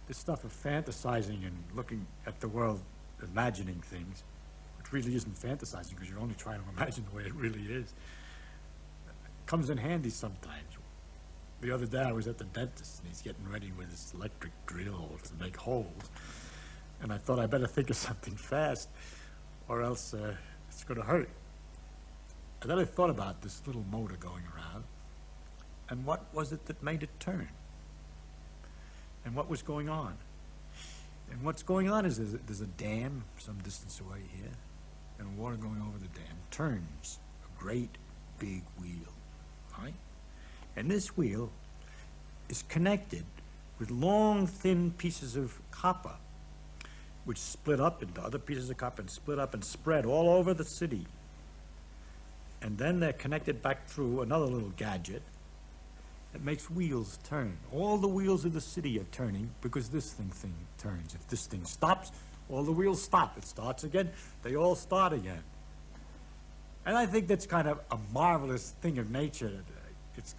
this stuff of fantasizing and looking at the world, imagining things, which really isn't fantasizing because you're only trying to imagine the way it really is, comes in handy sometimes. The other day I was at the dentist and he's getting ready with his electric drill to make holes. And I thought I better think of something fast or else it's going to hurt. And then I thought about this little motor going around and what was it that made it turn? And what was going on? And what's going on is there's a dam some distance away here, and water going over the dam turns a great big wheel, right? And this wheel is connected with long, thin pieces of copper, which split up into other pieces of copper and split up and spread all over the city. And then they're connected back through another little gadget that makes wheels turn. All the wheels of the city are turning because this thing turns. If this thing stops, all the wheels stop. It starts again, they all start again. And I think that's kind of a marvelous thing of nature. It's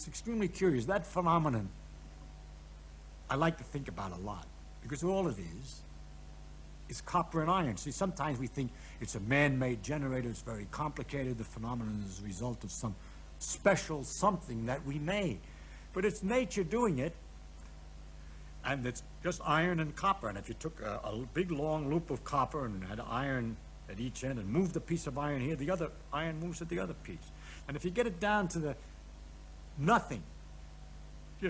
extremely curious. That phenomenon I like to think about a lot because all it is copper and iron. See, sometimes we think it's a man-made generator, it's very complicated, the phenomenon is a result of some special something that we made. But it's nature doing it, and it's just iron and copper. And if you took a big long loop of copper and had iron at each end and moved a piece of iron here, the other iron moves at the other piece. And if you get it down to the nothing,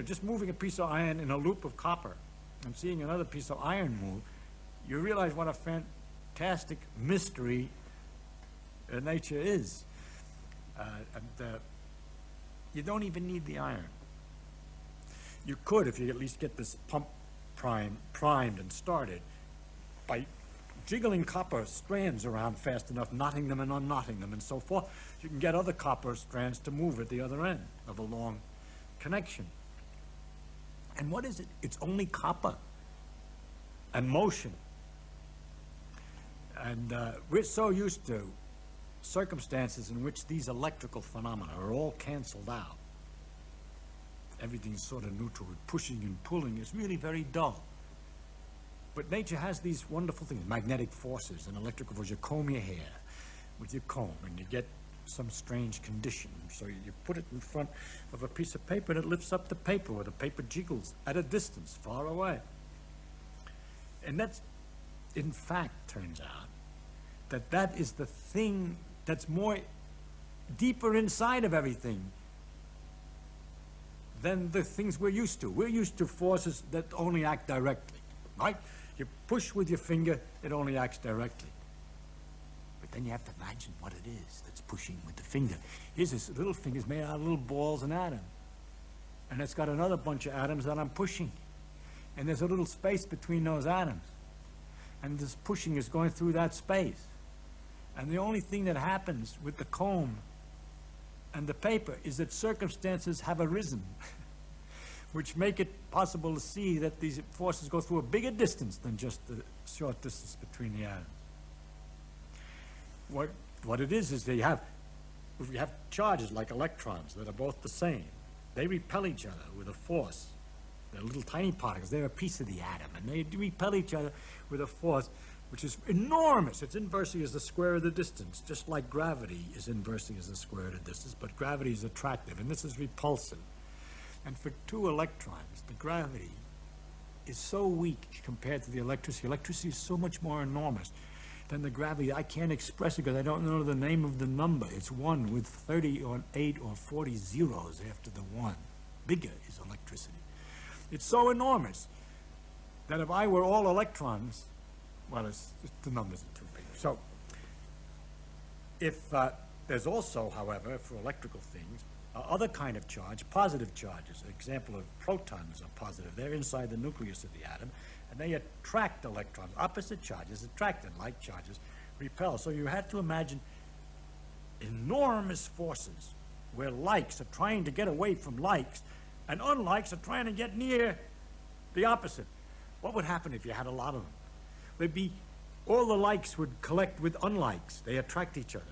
just moving a piece of iron in a loop of copper and seeing another piece of iron move, you realize what a fantastic mystery nature is. You don't even need the iron. You could, if you at least get this pump primed and started, by jiggling copper strands around fast enough, knotting them and unknotting them and so forth, you can get other copper strands to move at the other end of a long connection. And what is it? It's only copper and motion. And we're so used to circumstances in which these electrical phenomena are all canceled out. Everything's sort of neutral. Pushing and pulling is really very dull. But nature has these wonderful things, magnetic forces and electrical forces. You comb your hair with your comb and you get some strange condition. So you put it in front of a piece of paper and it lifts up the paper, or the paper jiggles at a distance far away. And that's, in fact, turns out that is the thing that's more deeper inside of everything than the things we're used to. We're used to forces that only act directly, right? You push with your finger, it only acts directly. But then you have to imagine what it is that's pushing with the finger. Here's this little finger's made out of little balls and atoms. And it's got another bunch of atoms that I'm pushing. And there's a little space between those atoms. And this pushing is going through that space. And the only thing that happens with the comb and the paper is that circumstances have arisen which make it possible to see that these forces go through a bigger distance than just the short distance between the atoms. What it is we have charges like electrons that are both the same. They repel each other with a force. They're little tiny particles. They're a piece of the atom, and they repel each other with a force which is enormous. It's inversely as the square of the distance, just like gravity is inversely as the square of the distance, but gravity is attractive, and this is repulsive. And for two electrons, the gravity is so weak compared to the electricity. Electricity is so much more enormous than the gravity. I can't express it because I don't know the name of the number. It's 1 with 38 or 40 zeros after the 1. Bigger is electricity. It's so enormous that if I were all electrons, well, the numbers are too big. So if there's also, however, for electrical things, other kind of charge, positive charges. An example of protons are positive. They're inside the nucleus of the atom, and they attract electrons. Opposite charges attract, and like charges repel. So you have to imagine enormous forces where likes are trying to get away from likes, and unlikes are trying to get near the opposite. What would happen if you had a lot of them? There'd be, all the likes would collect with unlikes. They attract each other.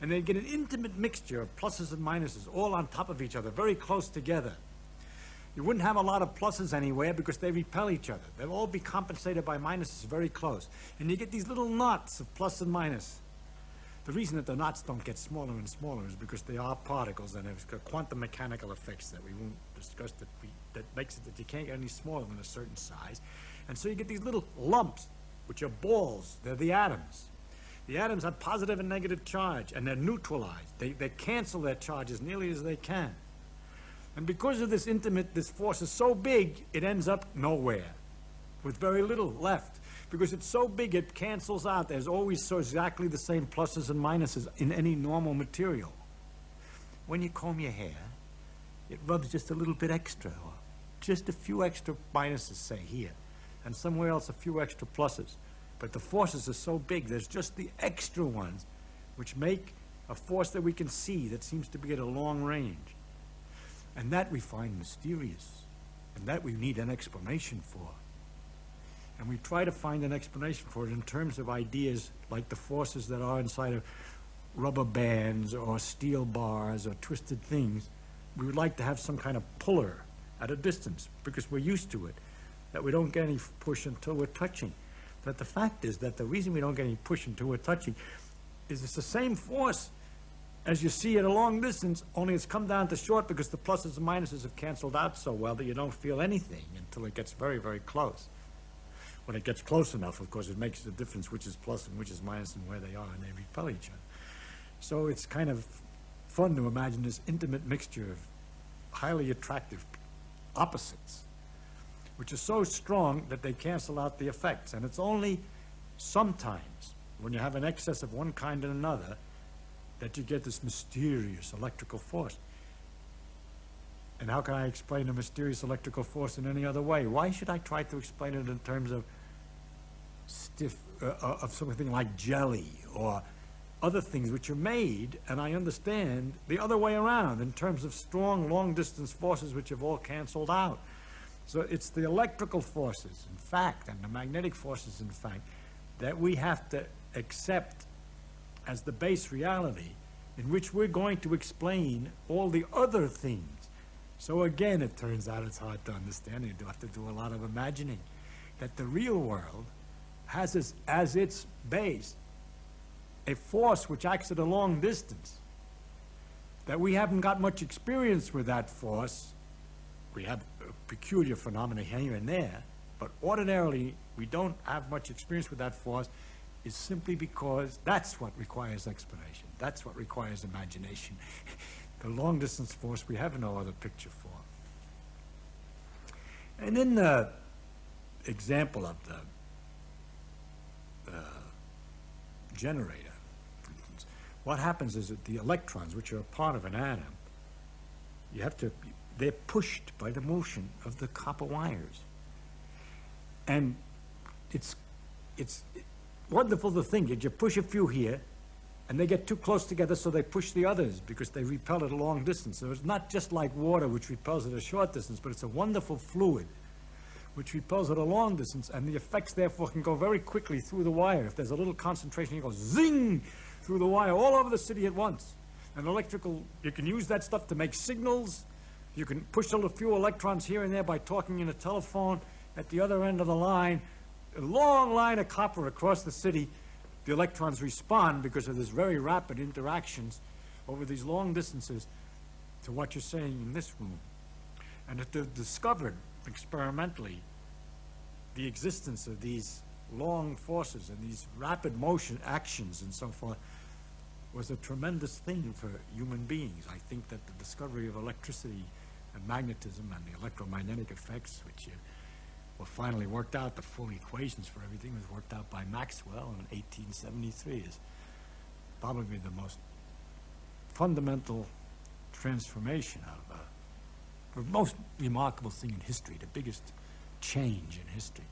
And they'd get an intimate mixture of pluses and minuses all on top of each other, very close together. You wouldn't have a lot of pluses anywhere because they repel each other. They'll all be compensated by minuses very close. And you get these little knots of plus and minus. The reason that the knots don't get smaller and smaller is because they are particles, and there's quantum mechanical effects that we won't discuss that makes it that you can't get any smaller than a certain size. And so you get these little lumps, which are balls. They're the atoms. The atoms have positive and negative charge, and they're neutralized. They cancel their charge as nearly as they can. And because of this force is so big, it ends up nowhere, with very little left. Because it's so big, it cancels out. There's always so exactly the same pluses and minuses in any normal material. When you comb your hair, it rubs just a little bit extra, or just a few extra minuses, say, here, and somewhere else a few extra pluses. But the forces are so big, there's just the extra ones, which make a force that we can see that seems to be at a long range. And that we find mysterious, and that we need an explanation for. And we try to find an explanation for it in terms of ideas like the forces that are inside of rubber bands or steel bars or twisted things. We would like to have some kind of puller at a distance because we're used to it, that we don't get any push until we're touching. But the fact is that the reason we don't get any push until we're touching is it's the same force as you see at a long distance, only it's come down to short because the pluses and minuses have canceled out so well that you don't feel anything until it gets very, very close. When it gets close enough, of course, it makes a difference which is plus and which is minus and where they are, and they repel each other. So it's kind of fun to imagine this intimate mixture of highly attractive opposites, which are so strong that they cancel out the effects. And it's only sometimes, when you have an excess of one kind and another, that you get this mysterious electrical force. And how can I explain a mysterious electrical force in any other way? Why should I try to explain it in terms of of something like jelly or other things which are made, and I understand the other way around in terms of strong long-distance forces which have all canceled out. So it's the electrical forces, in fact, and the magnetic forces, in fact, that we have to accept as the base reality in which we're going to explain all the other things. So again, it turns out it's hard to understand. You do have to do a lot of imagining. That the real world has as its base a force which acts at a long distance. That we haven't got much experience with that force. We have peculiar phenomena here and there, but ordinarily we don't have much experience with that force, is simply because that's what requires explanation. That's what requires imagination. The long-distance force we have no other picture for. And in the example of the generator, for instance, what happens is that the electrons, which are a part of an atom, they're pushed by the motion of the copper wires. And it's wonderful to think that you push a few here, and they get too close together, so they push the others because they repel at a long distance. So it's not just like water, which repels at a short distance, but it's a wonderful fluid which repels at a long distance, and the effects therefore can go very quickly through the wire. If there's a little concentration, it goes zing through the wire all over the city at once. And you can use that stuff to make signals. You can push a few electrons here and there by talking in a telephone. At the other end of the line, a long line of copper across the city, the electrons respond because of this very rapid interactions over these long distances to what you're saying in this room. And if they've discovered experimentally the existence of these long forces and these rapid motion actions and so forth was a tremendous thing for human beings. I think that the discovery of electricity and magnetism and the electromagnetic effects, which were finally worked out, the full equations for everything was worked out by Maxwell in 1873, is probably the most fundamental transformation of the most remarkable thing in history, the biggest change in history.